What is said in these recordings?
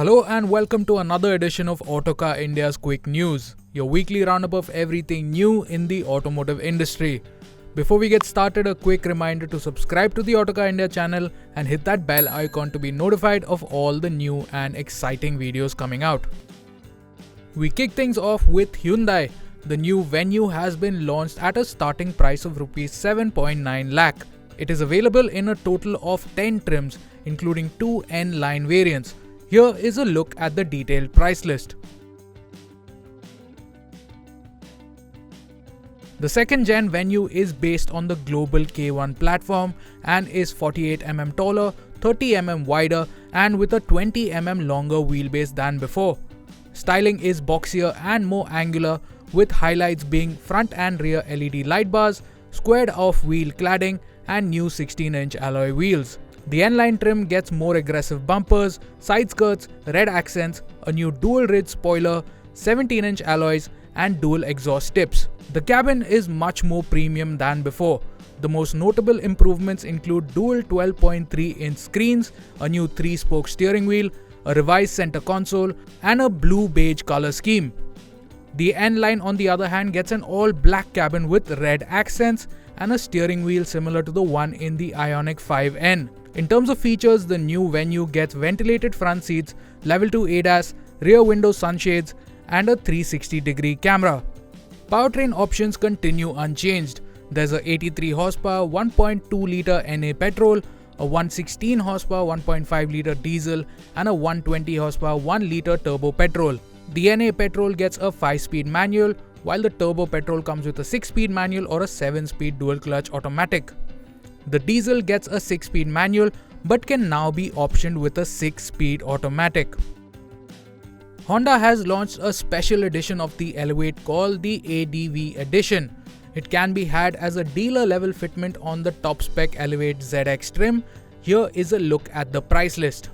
Hello and welcome to another edition of Autocar India's Quick News, your weekly roundup of everything new in the automotive industry. Before we get started, a quick reminder to subscribe to the Autocar India channel and hit that bell icon to be notified of all the new and exciting videos coming out. We kick things off with Hyundai. The new Venue has been launched at a starting price of Rs 7.9 lakh. It is available in a total of 10 trims, including 2 N-line variants. Here is a look at the detailed price list. The second gen Venue is based on the global K1 platform and is 48mm taller, 30mm wider and with a 20mm longer wheelbase than before. Styling is boxier and more angular, with highlights being front and rear LED light bars, squared off wheel cladding and new 16-inch alloy wheels. The N-line trim gets more aggressive bumpers, side skirts, red accents, a new dual ridge spoiler, 17-inch alloys and dual exhaust tips. The cabin is much more premium than before. The most notable improvements include dual 12.3-inch screens, a new 3-spoke steering wheel, a revised center console and a blue-beige color scheme. The N-line on the other hand gets an all-black cabin with red accents and a steering wheel similar to the one in the Ioniq 5N. In terms of features, the new Venue gets ventilated front seats, level 2 ADAS, rear window sunshades and a 360-degree camera. Powertrain options continue unchanged. There's a 83 horsepower 1.2-litre NA petrol, a 116 horsepower 1.5-litre diesel and a 120 horsepower 1-litre turbo petrol. The NA petrol gets a 5-speed manual, while the turbo petrol comes with a 6-speed manual or a 7-speed dual-clutch automatic. The diesel gets a 6-speed manual but can now be optioned with a 6-speed automatic. Honda has launched a special edition of the Elevate called the ADV Edition. It can be had as a dealer-level fitment on the top-spec Elevate ZX trim. Here is a look at the price list.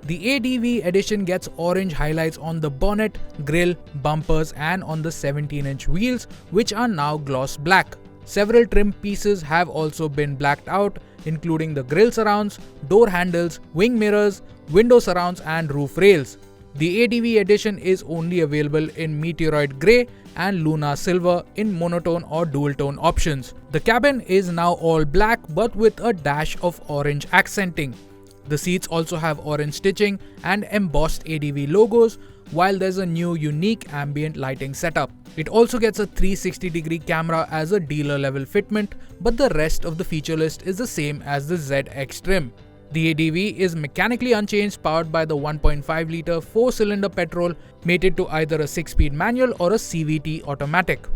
The ADV Edition gets orange highlights on the bonnet, grille, bumpers and on the 17-inch wheels, which are now gloss black. Several trim pieces have also been blacked out, including the grille surrounds, door handles, wing mirrors, window surrounds and roof rails. The ADV Edition is only available in Meteoroid Grey and Luna Silver in monotone or dual tone options. The cabin is now all black but with a dash of orange accenting. The seats also have orange stitching and embossed ADV logos, while there's a new unique ambient lighting setup. It also gets a 360-degree camera as a dealer-level fitment, but the rest of the feature list is the same as the ZX trim. The ADV is mechanically unchanged, powered by the 1.5-litre 4-cylinder petrol, mated to either a 6-speed manual or a CVT automatic.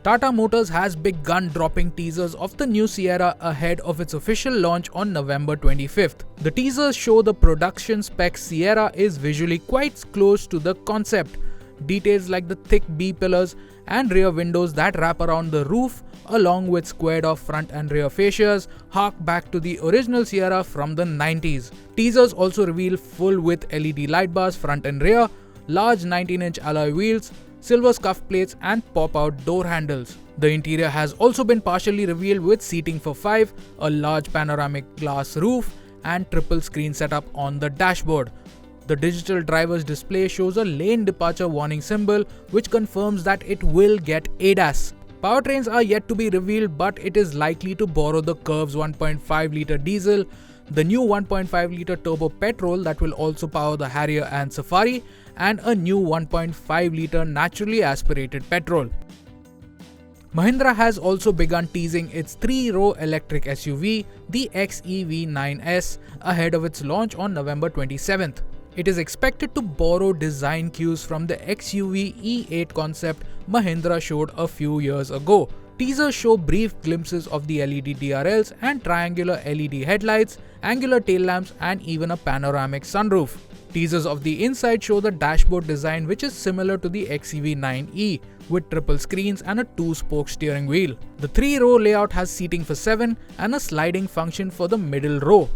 Tata Motors has begun dropping teasers of the new Sierra ahead of its official launch on November 25th. The teasers show the production-spec Sierra is visually quite close to the concept. Details like the thick B-pillars and rear windows that wrap around the roof, along with squared-off front and rear fascias, hark back to the original Sierra from the 90s. Teasers also reveal full-width LED light bars front and rear, large 19-inch alloy wheels, silver scuff plates and pop-out door handles. The interior has also been partially revealed with seating for 5, a large panoramic glass roof and triple screen setup on the dashboard. The digital driver's display shows a lane departure warning symbol, which confirms that it will get ADAS. Powertrains are yet to be revealed, but it is likely to borrow the Curv's 1.5-litre diesel, the new 1.5-litre turbo petrol that will also power the Harrier and Safari, and a new 1.5-litre naturally aspirated petrol. Mahindra has also begun teasing its 3-row electric SUV, the XEV 9S, ahead of its launch on November 27th. It is expected to borrow design cues from the XUV E8 concept Mahindra showed a few years ago. Teasers show brief glimpses of the LED DRLs and triangular LED headlights, angular tail lamps and even a panoramic sunroof. Teasers of the inside show the dashboard design, which is similar to the XEV 9e, with triple screens and a 2-spoke steering wheel. The 3-row layout has seating for 7 and a sliding function for the middle row.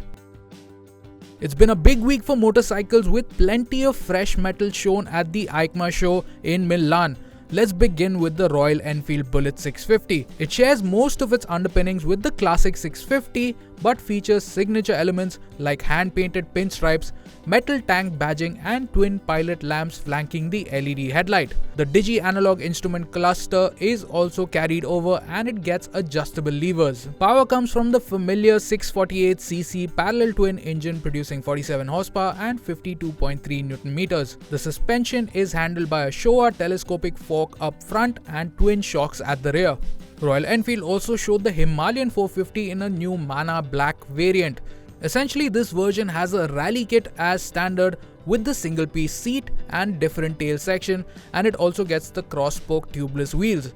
It's been a big week for motorcycles with plenty of fresh metal shown at the EICMA show in Milan. Let's begin with the Royal Enfield Bullet 650. It shares most of its underpinnings with the classic 650 but features signature elements like hand-painted pinstripes, metal tank badging and twin pilot lamps flanking the LED headlight. The digi-analog instrument cluster is also carried over and it gets adjustable levers. Power comes from the familiar 648cc parallel twin engine producing 47 horsepower and 52.3 Nm. The suspension is handled by a Showa telescopic fork up front and twin shocks at the rear. Royal Enfield also showed the Himalayan 450 in a new Mana Black variant. Essentially, this version has a rally kit as standard with the single piece seat and different tail section, and it also gets the cross-spoke tubeless wheels.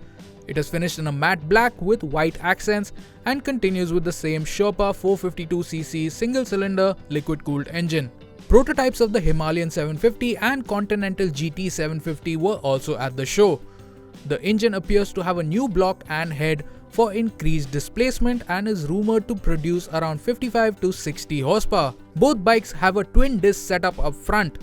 It is finished in a matte black with white accents and continues with the same Sherpa 452cc single-cylinder liquid-cooled engine. Prototypes of the Himalayan 750 and Continental GT 750 were also at the show. The engine appears to have a new block and head for increased displacement and is rumored to produce around 55 to 60 horsepower. Both bikes have a twin disc setup up front.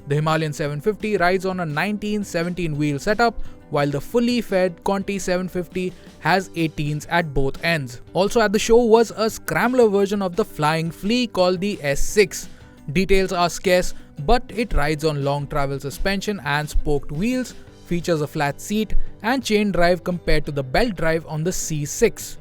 The Himalayan 750 rides on a 1917 wheel setup, while the fully fed Conti 750 has 18s at both ends. Also at the show was a scrambler version of the Flying Flea called the S6. Details are scarce, but it rides on long travel suspension and spoked wheels, features a flat seat and chain drive compared to the belt drive on the C6.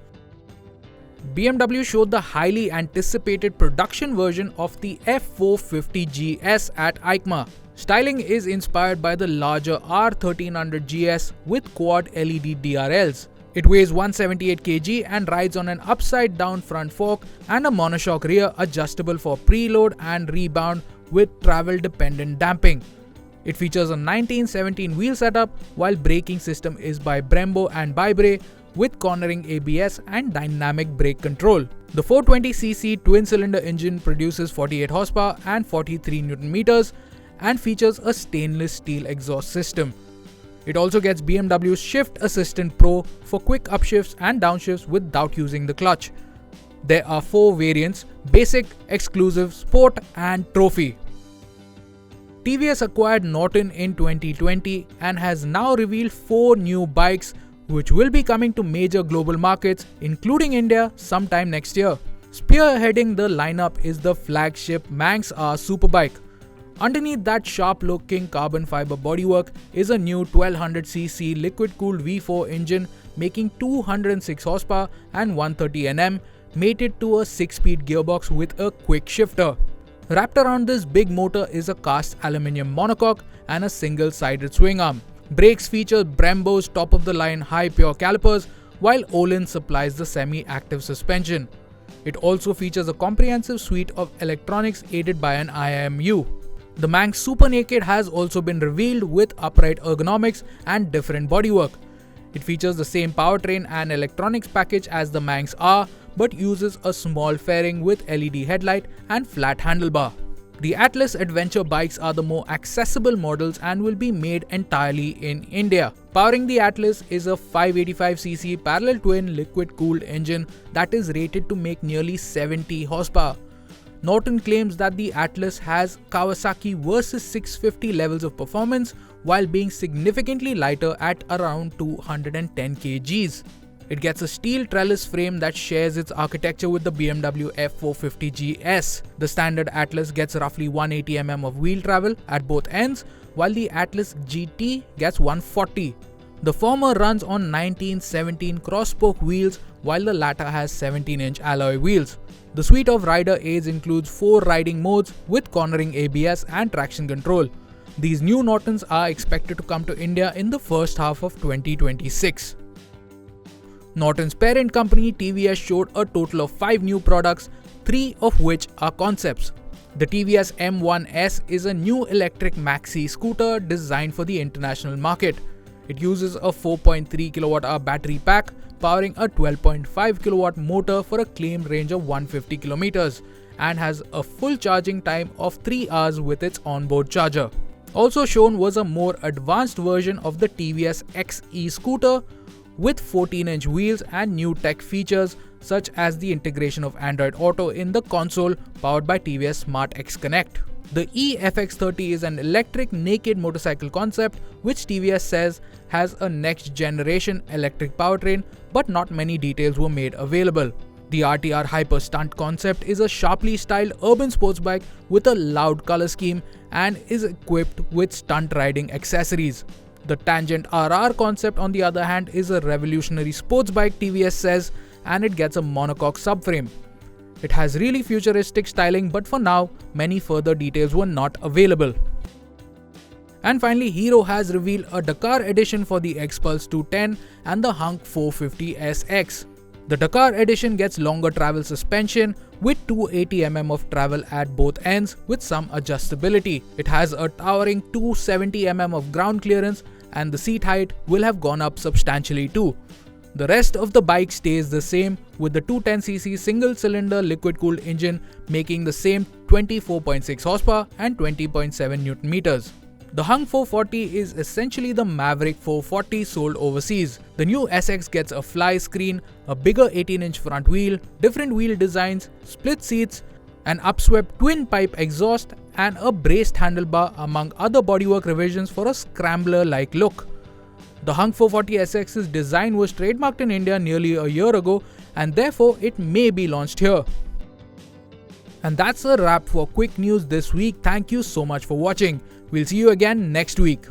BMW showed the highly anticipated production version of the F450GS at EICMA. Styling is inspired by the larger R1300GS with quad LED DRLs. It weighs 178 kg and rides on an upside down front fork and a monoshock rear adjustable for preload and rebound with travel dependent damping. It features a 1917 wheel setup, while braking system is by Brembo and Bybre with cornering ABS and dynamic brake control. The 420cc twin-cylinder engine produces 48 horsepower and 43 Nm and features a stainless steel exhaust system. It also gets BMW's Shift Assistant Pro for quick upshifts and downshifts without using the clutch. There are 4 variants: Basic, Exclusive, Sport and Trophy. TVS acquired Norton in 2020 and has now revealed 4 new bikes which will be coming to major global markets including India sometime next year. Spearheading the lineup is the flagship Manx R Superbike. Underneath that sharp-looking carbon fiber bodywork is a new 1200cc liquid-cooled V4 engine making 206 horsepower and 130 Nm, mated to a 6-speed gearbox with a quick shifter. Wrapped around this big motor is a cast aluminium monocoque and a single-sided swing arm. Brakes feature Brembo's top-of-the-line high pure calipers, while Olin supplies the semi-active suspension. It also features a comprehensive suite of electronics aided by an IMU. The Manx Super Naked has also been revealed with upright ergonomics and different bodywork. It features the same powertrain and electronics package as the Manx R, but uses a small fairing with LED headlight and flat handlebar. The Atlas adventure bikes are the more accessible models and will be made entirely in India. Powering the Atlas is a 585cc parallel twin liquid-cooled engine that is rated to make nearly 70 horsepower. Norton claims that the Atlas has Kawasaki Versys 650 levels of performance while being significantly lighter at around 210 kgs. It gets a steel trellis frame that shares its architecture with the BMW F450GS. The standard Atlas gets roughly 180 mm of wheel travel at both ends, while the Atlas GT gets 140. The former runs on 1917 cross-spoke wheels, while the latter has 17-inch alloy wheels. The suite of rider aids includes 4 riding modes with cornering ABS and traction control. These new Nortons are expected to come to India in the first half of 2026. Norton's parent company TVS showed a total of 5 new products, 3 of which are concepts. The TVS M1S is a new electric maxi scooter designed for the international market. It uses a 4.3 kWh battery pack powering a 12.5 kW motor for a claimed range of 150 km and has a full charging time of 3 hours with its onboard charger. Also shown was a more advanced version of the TVS XE scooter with 14-inch wheels and new tech features such as the integration of Android Auto in the console powered by TVS Smart X Connect. The EFX30 is an electric naked motorcycle concept which TVS says has a next generation electric powertrain, but not many details were made available. The RTR Hyper Stunt concept is a sharply styled urban sports bike with a loud color scheme and is equipped with stunt riding accessories. The Tangent RR concept, on the other hand, is a revolutionary sports bike, TVS says, and it gets a monocoque subframe. It has really futuristic styling, but for now, many further details were not available. And finally, Hero has revealed a Dakar edition for the Xpulse 210 and the Hunk 450SX. The Dakar edition gets longer travel suspension with 280mm of travel at both ends with some adjustability. It has a towering 270mm of ground clearance and the seat height will have gone up substantially too. The rest of the bike stays the same, with the 210cc single-cylinder liquid-cooled engine making the same 24.6 horsepower and 20.7 Nm. The Hunk 440 is essentially the Maverick 440 sold overseas. The new SX gets a fly screen, a bigger 18-inch front wheel, different wheel designs, split seats, an upswept twin-pipe exhaust, and a braced handlebar, among other bodywork revisions for a scrambler-like look. The Hunk 440SX's design was trademarked in India nearly a year ago, and therefore it may be launched here. And that's a wrap for quick news this week. Thank you so much for watching. We'll see you again next week.